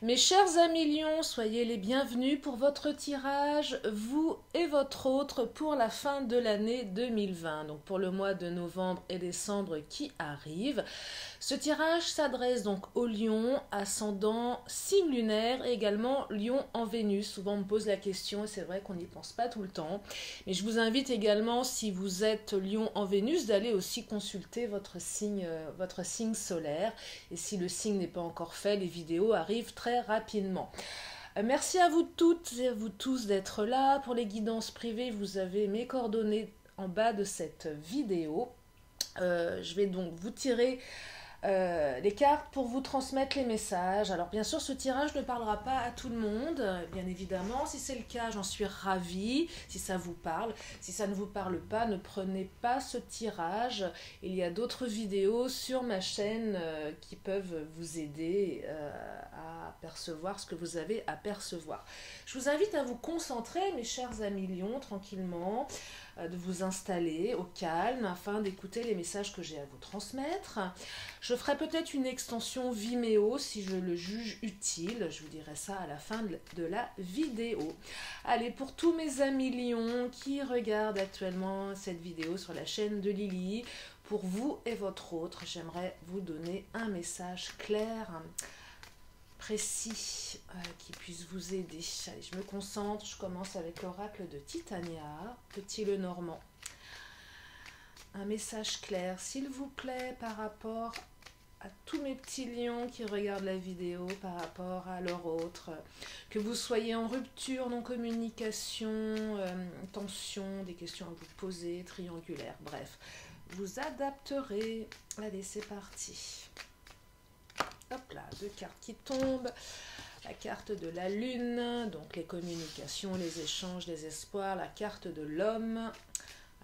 Mes chers amis lions, soyez les bienvenus pour votre tirage, vous et votre autre, pour la fin de l'année 2020, donc pour le mois de novembre et décembre qui arrive. Ce tirage s'adresse donc aux lions, ascendant signe lunaire et également lion en Vénus. Souvent on me pose la question et c'est vrai qu'on n'y pense pas tout le temps. Mais je vous invite également, si vous êtes lion en Vénus, d'aller aussi consulter votre signe solaire. Et si le signe n'est pas encore fait, les vidéos arrivent très rapidement. Merci à vous toutes et à vous tous d'être là. Pour les guidances privées, vous avez mes coordonnées en bas de cette vidéo. Je vais donc vous tirer les cartes pour vous transmettre les messages. Alors bien sûr, ce tirage ne parlera pas à tout le monde, bien évidemment. Si c'est le cas, j'en suis ravie, si ça vous parle. Si ça ne vous parle pas, ne prenez pas ce tirage. Il y a d'autres vidéos sur ma chaîne qui peuvent vous aider à percevoir ce que vous avez à percevoir. Je vous invite à vous concentrer, mes chers amis lions, tranquillement, de vous installer au calme afin d'écouter les messages que j'ai à vous transmettre. Je ferai peut-être une extension Vimeo si je le juge utile. Je vous dirai ça à la fin de la vidéo. Allez, pour tous mes amis lions qui regardent actuellement cette vidéo sur la chaîne de Lily, pour vous et votre autre, j'aimerais vous donner un message clair, précis, qui puisse vous aider. Allez, je me concentre, je commence avec l'oracle de Titania, Petit Lenormand. Un message clair, s'il vous plaît, par rapport à tous mes petits lions qui regardent la vidéo, par rapport à leur autre, que vous soyez en rupture, non-communication, tension, des questions à vous poser, triangulaire, bref, vous adapterez. Allez, c'est parti. Hop là, 2 cartes qui tombent. La carte de la lune, donc les communications, les échanges, les espoirs. La carte de l'homme.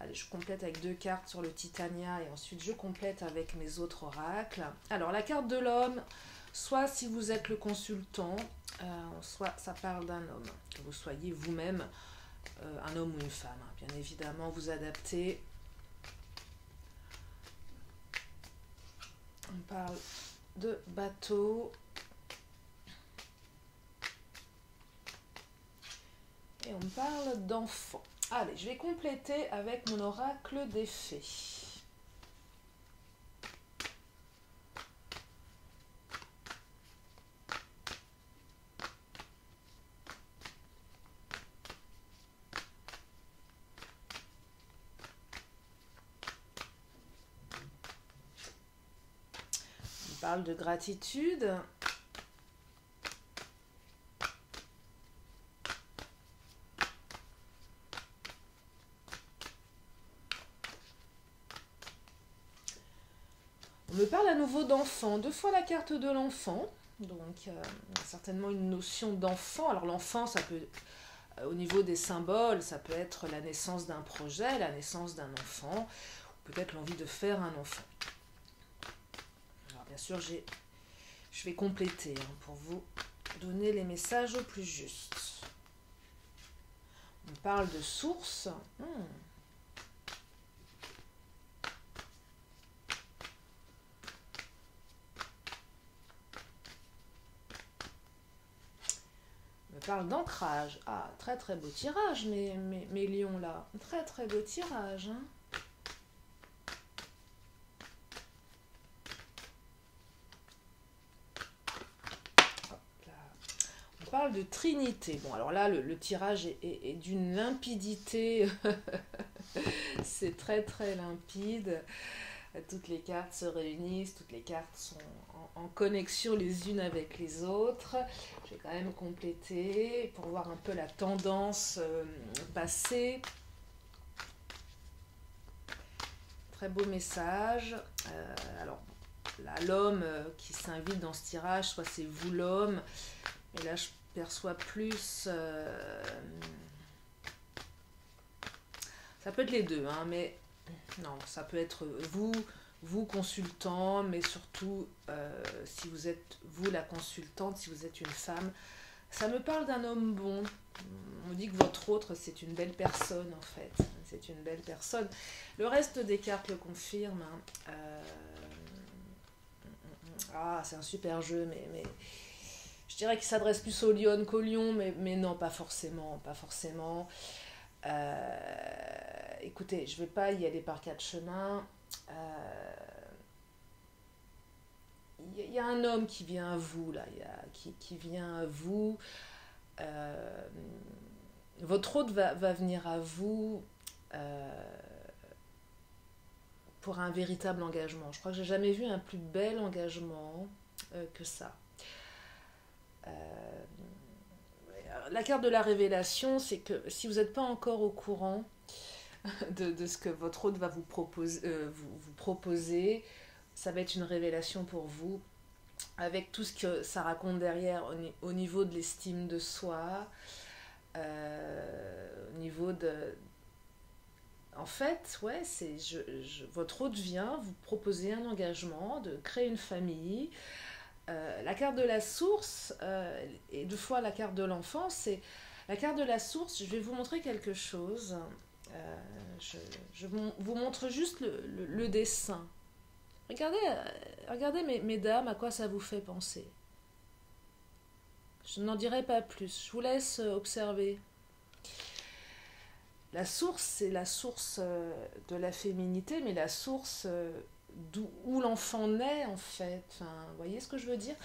Allez, je complète avec 2 cartes sur le Titania et ensuite je complète avec mes autres oracles. Alors, la carte de l'homme, soit si vous êtes le consultant, soit ça parle d'un homme. Que vous soyez vous-même un homme ou une femme. Bien évidemment, vous adaptez. On parle de bateau. Et on parle d'enfant. Allez, je vais compléter avec mon oracle des fées. On parle de gratitude. On me parle à nouveau d'enfant, 2 fois la carte de l'enfant, donc certainement une notion d'enfant. Alors l'enfant, ça peut, au niveau des symboles, ça peut être la naissance d'un projet, la naissance d'un enfant, ou peut-être l'envie de faire un enfant. Alors bien sûr, je vais compléter pour vous donner les messages au plus juste. On parle de source. Parle d'ancrage. Ah, très très beau tirage, mes lions là. Très très beau tirage. Hop là. On parle de trinité. Bon, alors là, le tirage est d'une limpidité. C'est très très limpide. Toutes les cartes se réunissent, toutes les cartes sont en connexion les unes avec les autres. Je vais quand même compléter pour voir un peu la tendance passée. Très beau message. Alors là, l'homme qui s'invite dans ce tirage, soit c'est vous l'homme, mais là je perçois plus... ça peut être les deux, mais... Non, ça peut être vous consultant, mais surtout si vous êtes vous la consultante, si vous êtes une femme, ça me parle d'un homme bon. On dit que votre autre, c'est une belle personne en fait. C'est une belle personne. Le reste des cartes le confirme. Ah, c'est un super jeu, mais je dirais qu'il s'adresse plus aux lionnes qu'aux lions, mais non, pas forcément, pas forcément. Écoutez, je ne vais pas y aller par quatre chemins. Il y a un homme qui vient à vous, là, qui vient à vous. Euh, Votre hôte va venir à vous pour un véritable engagement. Je crois que j'ai jamais vu un plus bel engagement que ça. Euh, la carte de la révélation, c'est que si vous n'êtes pas encore au courant de ce que votre hôte va vous proposer, ça va être une révélation pour vous, avec tout ce que ça raconte derrière au niveau de l'estime de soi, au niveau de... En fait, ouais, votre hôte vient vous proposer un engagement, de créer une famille. La carte de la source, et deux fois la carte de l'enfant, c'est... La carte de la source, je vais vous montrer quelque chose. Euh, je vous montre juste le dessin. Regardez mesdames, à quoi ça vous fait penser. Je n'en dirai pas plus. Je vous laisse observer. La source, c'est la source de la féminité, mais la source où l'enfant naît, en fait. Enfin, vous voyez ce que je veux dire?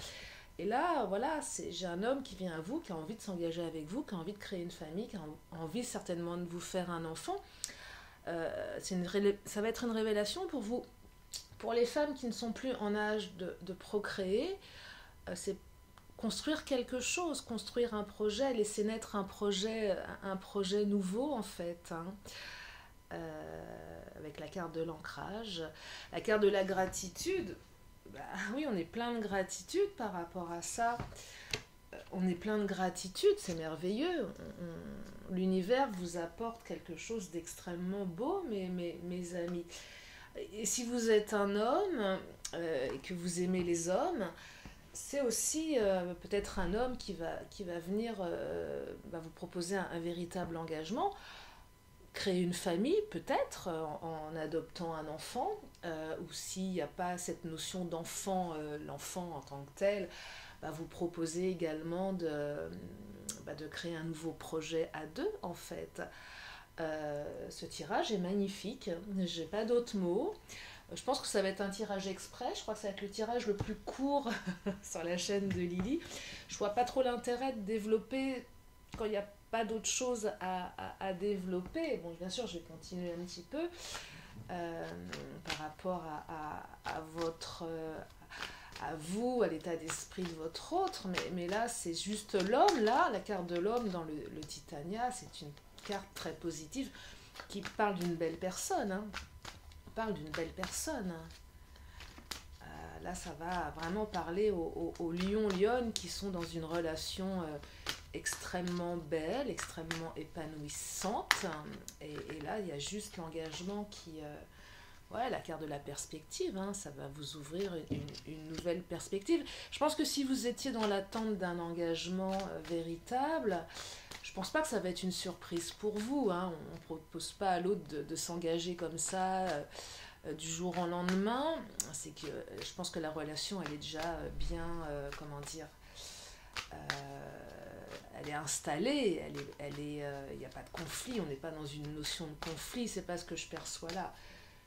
Et là, voilà, j'ai un homme qui vient à vous, qui a envie de s'engager avec vous, qui a envie de créer une famille, qui a envie certainement de vous faire un enfant. Ça va être une révélation pour vous. Pour les femmes qui ne sont plus en âge de procréer, c'est construire quelque chose, construire un projet, laisser naître un projet nouveau en fait. Hein. Avec la carte de l'ancrage, la carte de la gratitude. Bah, oui, on est plein de gratitude par rapport à ça. On est plein de gratitude, c'est merveilleux. L'univers vous apporte quelque chose d'extrêmement beau, mes amis. Et si vous êtes un homme et que vous aimez les hommes, c'est aussi peut-être un homme qui va venir va vous proposer un véritable engagement, créer une famille peut-être en adoptant un enfant, ou s'il n'y a pas cette notion d'enfant, l'enfant en tant que tel, va vous proposer également de créer un nouveau projet à deux en fait. Ce tirage est magnifique, j'ai pas d'autres mots. Je pense que ça va être un tirage exprès, je crois que ça va être le tirage le plus court sur la chaîne de Lily. Je vois pas trop l'intérêt de développer quand il n'y a pas d'autre chose à développer. Bon, bien sûr, je vais continuer un petit peu par rapport à votre... à vous, à l'état d'esprit de votre autre, mais là, c'est juste l'homme, là, la carte de l'homme dans le Titania, c'est une carte très positive qui parle d'une belle personne. Hein. Parle d'une belle personne. Là, ça va vraiment parler aux lions-lionnes qui sont dans une relation extrêmement belle, extrêmement épanouissante. Et là, il y a juste l'engagement qui... ouais, la carte de la perspective, hein, ça va vous ouvrir une nouvelle perspective. Je pense que si vous étiez dans l'attente d'un engagement véritable, je pense pas que ça va être une surprise pour vous. Hein. On ne propose pas à l'autre de s'engager comme ça du jour au lendemain. C'est que je pense que la relation, elle est déjà bien, comment dire, elle est installée. Il n'y a pas de conflit. On n'est pas dans une notion de conflit. C'est pas ce que je perçois là.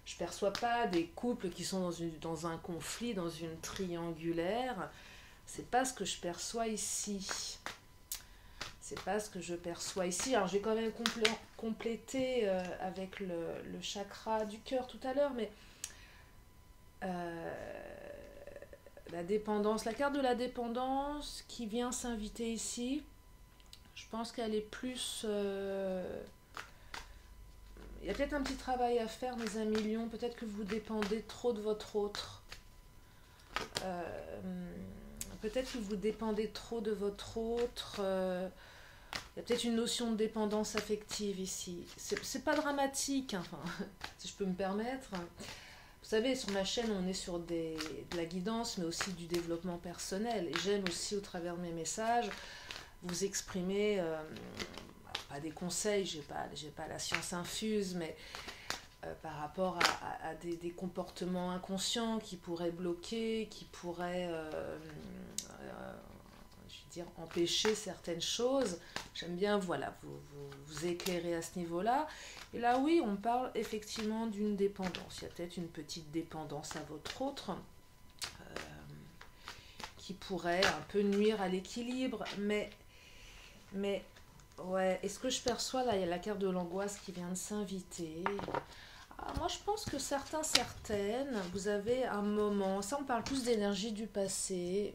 Je ne perçois pas des couples qui sont dans un conflit, dans une triangulaire. C'est pas ce que je perçois ici. C'est pas ce que je perçois ici. Alors, j'ai quand même complété avec le chakra du cœur tout à l'heure, mais la dépendance, la carte de la dépendance qui vient s'inviter ici, je pense qu'elle est plus... il y a peut-être un petit travail à faire, mes amis lions. Peut-être que vous dépendez trop de votre autre. Peut-être que vous dépendez trop de votre autre. Il y a peut-être une notion de dépendance affective ici. C'est pas dramatique, hein, enfin, si je peux me permettre. Vous savez, sur ma chaîne, on est sur de la guidance, mais aussi du développement personnel. Et j'aime aussi, au travers de mes messages, vous exprimer... pas des conseils, j'ai pas la science infuse, mais par rapport à des comportements inconscients qui pourraient bloquer, qui pourraient, je dire, empêcher certaines choses. J'aime bien, voilà, vous éclairer à ce niveau-là. Et là, oui, on parle effectivement d'une dépendance. Il y a peut-être une petite dépendance à votre autre qui pourrait un peu nuire à l'équilibre. Mais ouais, est-ce que je perçois, là, il y a la carte de l'angoisse qui vient de s'inviter. Ah, moi, je pense que certaines, vous avez un moment, ça on parle plus d'énergie du passé,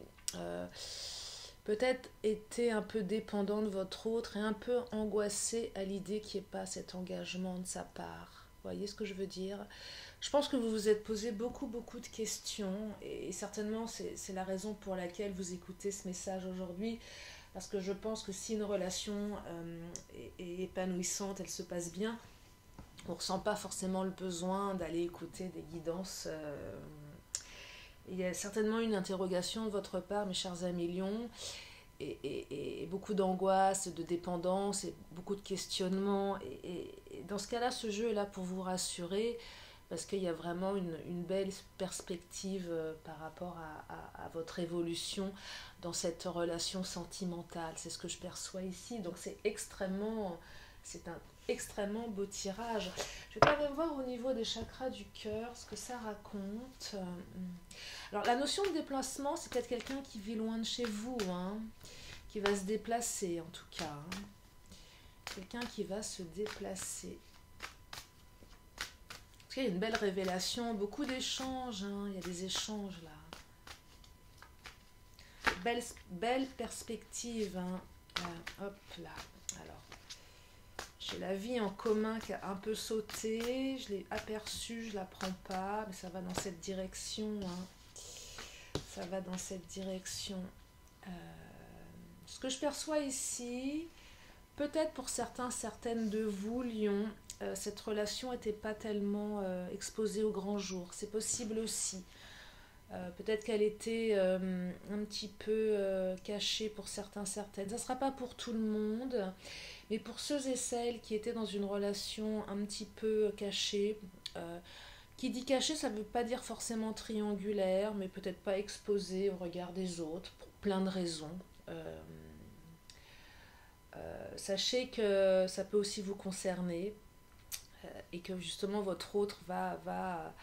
peut-être été un peu dépendant de votre autre et un peu angoissé à l'idée qu'il n'y ait pas cet engagement de sa part. Vous voyez ce que je veux dire? Je pense que vous vous êtes posé beaucoup de questions et certainement c'est la raison pour laquelle vous écoutez ce message aujourd'hui. Parce que je pense que si une relation est épanouissante, elle se passe bien, on ne ressent pas forcément le besoin d'aller écouter des guidances. Il y a certainement une interrogation de votre part, mes chers amis lions, et beaucoup d'angoisse, de dépendance, et beaucoup de questionnements. Et dans ce cas-là, ce jeu est là pour vous rassurer, parce qu'il y a vraiment une belle perspective par rapport à votre évolution dans cette relation sentimentale. C'est ce que je perçois ici. Donc c'est un extrêmement beau tirage. Je vais quand même voir au niveau des chakras du cœur ce que ça raconte. Alors la notion de déplacement, c'est peut-être quelqu'un qui vit loin de chez vous, hein, qui va se déplacer en tout cas. Hein. Quelqu'un qui va se déplacer. Il y a une belle révélation, beaucoup d'échanges, hein, il y a des échanges là. Belle perspective, hein. Hop là. Alors, j'ai la vie en commun qui a un peu sauté, je l'ai aperçue, je la prends pas, mais ça va dans cette direction, hein. Ça va dans cette direction. Ce que je perçois ici, peut-être pour certaines de vous, Lion, cette relation n'était pas tellement exposée au grand jour. C'est possible aussi. Peut-être qu'elle était un petit peu cachée pour certaines. Ça ne sera pas pour tout le monde, mais pour ceux et celles qui étaient dans une relation un petit peu cachée. Qui dit cachée, ça ne veut pas dire forcément triangulaire, mais peut-être pas exposée au regard des autres, pour plein de raisons. Sachez que ça peut aussi vous concerner et que justement votre autre va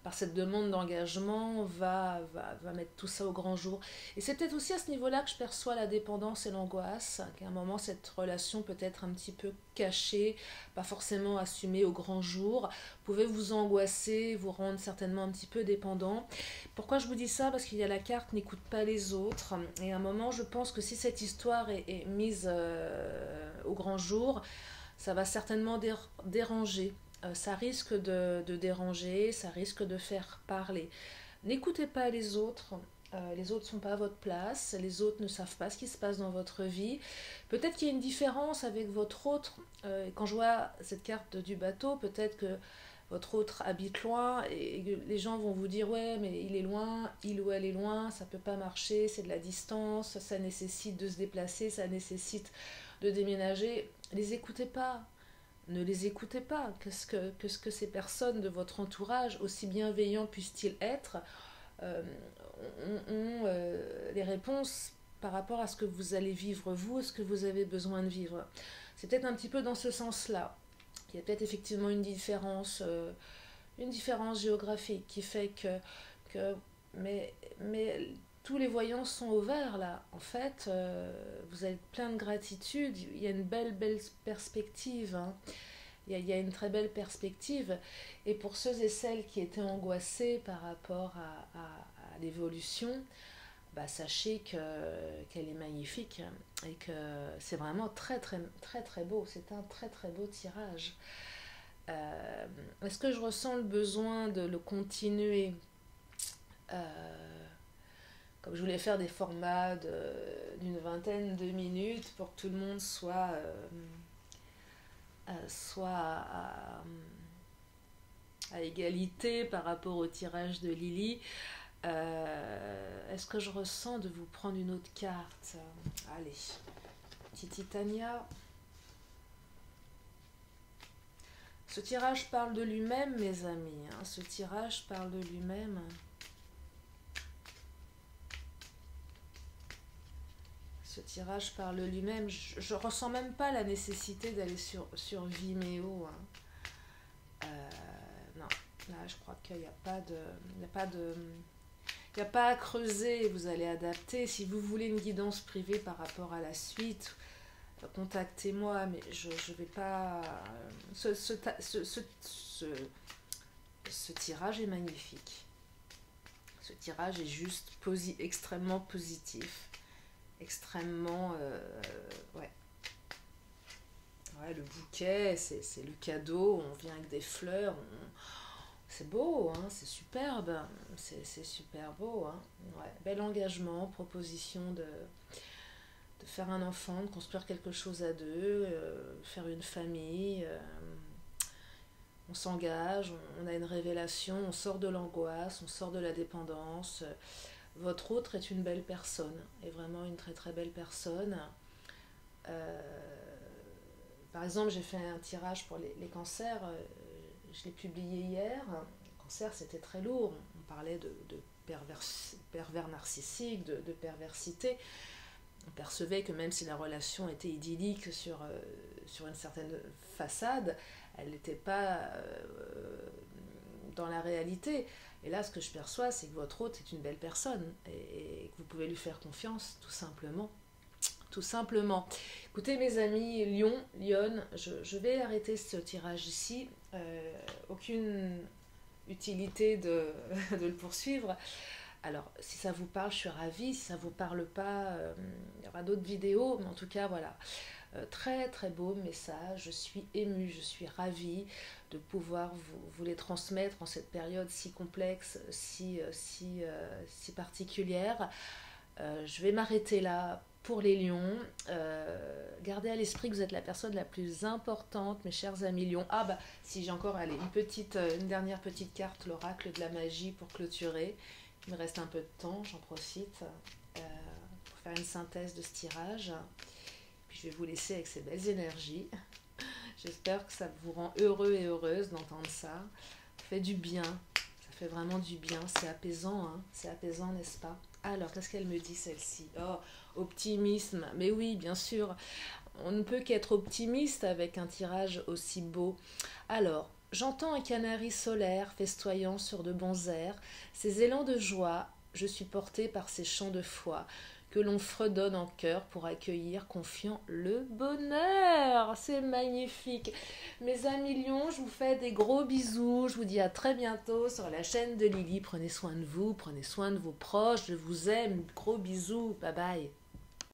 par cette demande d'engagement, va mettre tout ça au grand jour. Et c'est peut-être aussi à ce niveau-là que je perçois la dépendance et l'angoisse, qu'à un moment, cette relation peut être un petit peu cachée, pas forcément assumée au grand jour, pouvez vous angoisser, vous rendre certainement un petit peu dépendant. Pourquoi je vous dis ça? Parce qu'il y a la carte n'écoute pas les autres. Et à un moment, je pense que si cette histoire est mise au grand jour, ça va certainement déranger. Ça risque de déranger, ça risque de faire parler. N'écoutez pas les autres ne sont pas à votre place, les autres ne savent pas ce qui se passe dans votre vie. Peut-être qu'il y a une différence avec votre autre. Quand je vois cette carte du bateau, peut-être que votre autre habite loin et les gens vont vous dire ouais mais il est loin, il ou elle est loin, ça peut pas marcher, c'est de la distance, ça nécessite de se déplacer, ça nécessite de déménager. Les écoutez pas. Ne les écoutez pas. Qu'est-ce que ces personnes de votre entourage, aussi bienveillants puissent-ils être, ont les réponses par rapport à ce que vous allez vivre vous, ce que vous avez besoin de vivre. C'est peut-être un petit peu dans ce sens-là. Il y a peut-être effectivement une différence géographique qui fait mais tous les voyants sont au vert là. En fait, vous avez plein de gratitude. Il y a une belle perspective. Hein. Il y a une très belle perspective. Et pour ceux et celles qui étaient angoissés par rapport à l'évolution, bah, sachez qu'elle est magnifique et que c'est vraiment très beau. C'est un très beau tirage. Est-ce que je ressens le besoin de le continuer? Comme je voulais faire des formats d'une vingtaine de minutes pour que tout le monde soit à égalité par rapport au tirage de Lily. Est-ce que je ressens de vous prendre une autre carte? Allez, Titania. Ce tirage parle de lui-même, mes amis. Hein. Ce tirage parle de lui-même. Ce ce tirage parle lui-même. Je ressens même pas la nécessité d'aller sur Vimeo. Hein. Non, là je crois qu'il n'y a pas de... Il n'y a pas de... Il n'y a pas à creuser, vous allez adapter. Si vous voulez une guidance privée par rapport à la suite, contactez-moi, mais je ne vais pas... Ce tirage est magnifique. Ce tirage est juste extrêmement positif. Extrêmement... ouais. Ouais, le bouquet, c'est le cadeau, on vient avec des fleurs, c'est beau, hein, c'est superbe, c'est super beau. Hein. Ouais, bel engagement, proposition de faire un enfant, de construire quelque chose à deux, faire une famille. On s'engage, on a une révélation, on sort de l'angoisse, on sort de la dépendance. Votre autre est une belle personne, est vraiment une très très belle personne. Par exemple, j'ai fait un tirage pour les cancers, je l'ai publié hier. Le cancer, c'était très lourd, on parlait de pervers narcissique, de perversité. On percevait que même si la relation était idyllique sur une certaine façade, elle n'était pas dans la réalité. Et là, ce que je perçois, c'est que votre hôte est une belle personne et que vous pouvez lui faire confiance, tout simplement. Tout simplement. Écoutez, mes amis, Lyon, je vais arrêter ce tirage ici. Aucune utilité de le poursuivre. Alors, si ça vous parle, je suis ravie. Si ça ne vous parle pas, il y aura d'autres vidéos. Mais en tout cas, voilà. Très, très beau message. Je suis émue, je suis ravie de pouvoir vous les transmettre en cette période si complexe, si particulière. Je vais m'arrêter là pour les lions. Gardez à l'esprit que vous êtes la personne la plus importante, mes chers amis lions. Ah bah, si j'ai encore une dernière petite carte, l'oracle de la magie pour clôturer. Il me reste un peu de temps, j'en profite pour faire une synthèse de ce tirage. Puis je vais vous laisser avec ces belles énergies. J'espère que ça vous rend heureux et heureuse d'entendre ça. Ça fait du bien, ça fait vraiment du bien. C'est apaisant, hein. C'est apaisant, n'est-ce pas? Alors, qu'est-ce qu'elle me dit celle-ci? Oh, optimisme. Mais oui, bien sûr, on ne peut qu'être optimiste avec un tirage aussi beau. Alors, j'entends un canari solaire festoyant sur de bons airs. Ces élans de joie, je suis portée par ces chants de foi que l'on fredonne en chœur pour accueillir confiant le bonheur. C'est magnifique. Mes amis lions, je vous fais des gros bisous. Je vous dis à très bientôt sur la chaîne de Lily. Prenez soin de vous, prenez soin de vos proches. Je vous aime. Gros bisous. Bye bye.